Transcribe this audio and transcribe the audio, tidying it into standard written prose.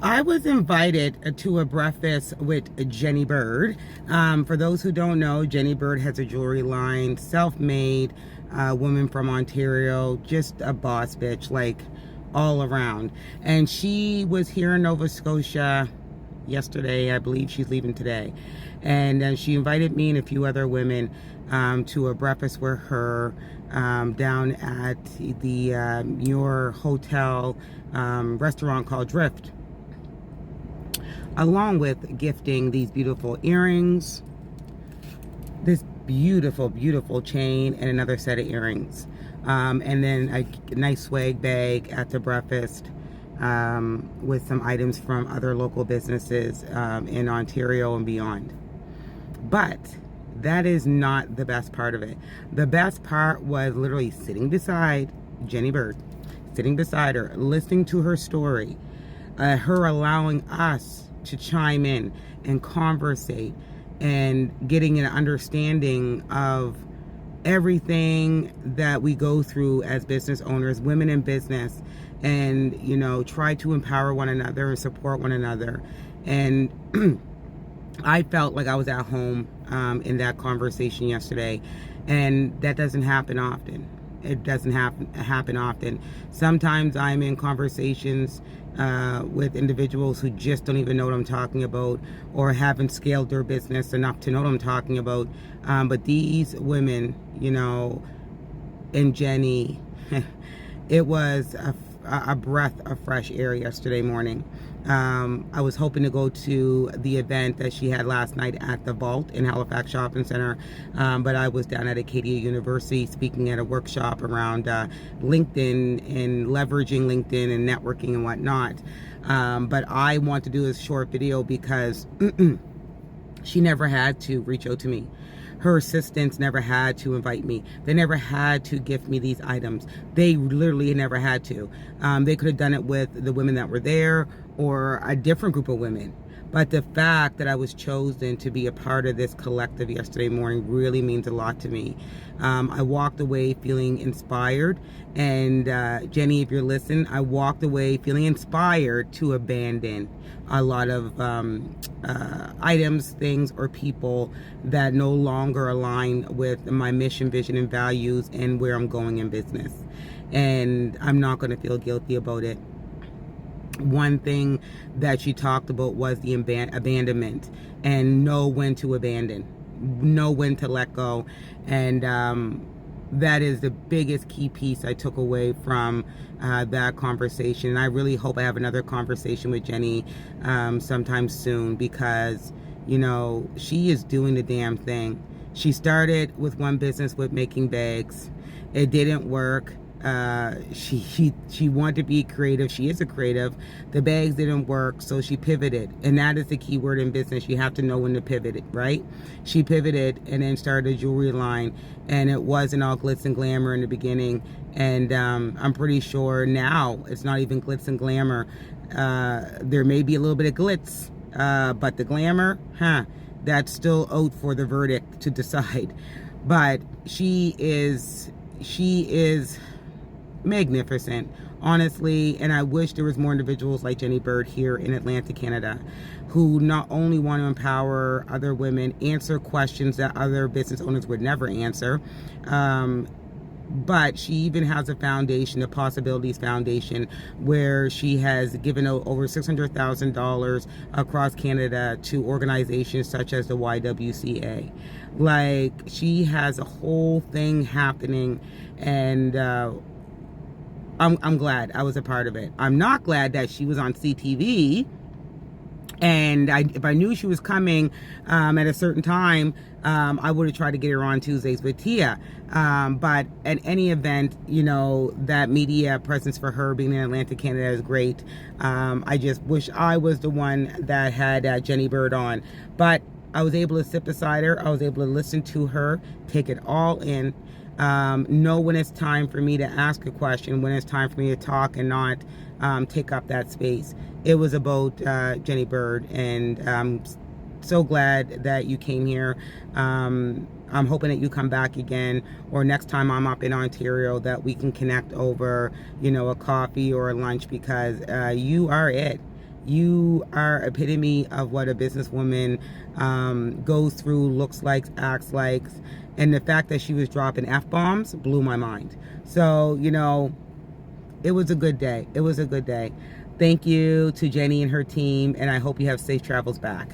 I was invited to a breakfast with Jenny Bird. For those who don't know, Jenny Bird has a jewelry line, self-made, woman from Ontario, just a boss bitch, like all around. And she was here in Nova Scotia yesterday. I believe she's leaving today. And she invited me and a few other women to a breakfast with her down at the Muir Hotel restaurant called Drift, along with gifting these beautiful earrings, this beautiful chain, and another set of earrings, and then a nice swag bag at the breakfast with some items from other local businesses in Ontario and beyond. But that is not the best part of it. The best part was literally sitting beside Jenny Bird, sitting beside her, listening to her story, her allowing us to chime in and conversate and getting an understanding of everything that we go through as business owners, women in business, and try to empower one another and support one another. And I felt like I was at home in that conversation yesterday, and that doesn't happen often. It doesn't happen often. Sometimes I'm in conversations with individuals who just don't even know what I'm talking about, or haven't scaled their business enough to know what I'm talking about. But these women, and Jenny, it was a breath of fresh air yesterday morning. I was hoping to go to the event that she had last night at the Vault in Halifax Shopping Center, but I was down at Acadia University speaking at a workshop around LinkedIn and leveraging LinkedIn and networking and whatnot. But I want to do a short video because she never had to reach out to me. Her assistants never had to invite me. They never had to gift me these items. They literally never had to. They could have done it with the women that were there or a different group of women. But the fact that I was chosen to be a part of this collective yesterday morning really means a lot to me. I walked away feeling inspired. And Jenny, if you're listening, I walked away feeling inspired to abandon a lot of items, things, or people that no longer align with my mission, vision, and values and where I'm going in business. And I'm not going to feel guilty about it. One thing that she talked about was the abandonment, and know when to abandon, know when to let go. And that is the biggest key piece I took away from that conversation. And I really hope I have another conversation with Jenny sometime soon, because she is doing the damn thing. She started with one business with making bags. It didn't work. She wanted to be creative. She is a creative. The bags didn't work, so she pivoted. And that is the key word in business. You have to know when to pivot, right? She pivoted and then started a jewelry line, and it wasn't all glitz and glamour in the beginning. And I'm pretty sure now it's not even glitz and glamour. There may be a little bit of glitz, but the glamour, that's still out for the verdict to decide. But she is magnificent, honestly. And I wish there was more individuals like Jenny Bird here in Atlanta, Canada, who not only want to empower other women, answer questions that other business owners would never answer, but she even has a foundation, the Possibilities Foundation, where she has given out over $600,000 across Canada to organizations such as the YWCA. Like, she has a whole thing happening, and I'm glad I was a part of it. I'm not glad that she was on CTV. And if I knew she was coming at a certain time, I would have tried to get her on Tuesdays with Tia. But at any event, that media presence for her being in Atlanta, Canada is great. I just wish I was the one that had Jenny Bird on. But I was able to sit beside her. I was able to listen to her, take it all in. Know when it's time for me to ask a question, when it's time for me to talk and not take up that space. It was about Jenny Bird, and I'm so glad that you came here. I'm hoping that you come back again, or next time I'm up in Ontario, that we can connect over, a coffee or a lunch, because you are it. You are epitome of what a businesswoman goes through, looks like, acts like. And the fact that she was dropping F-bombs blew my mind. So, you know, it was a good day. It was a good day. Thank you to Jenny and her team, and I hope you have safe travels back.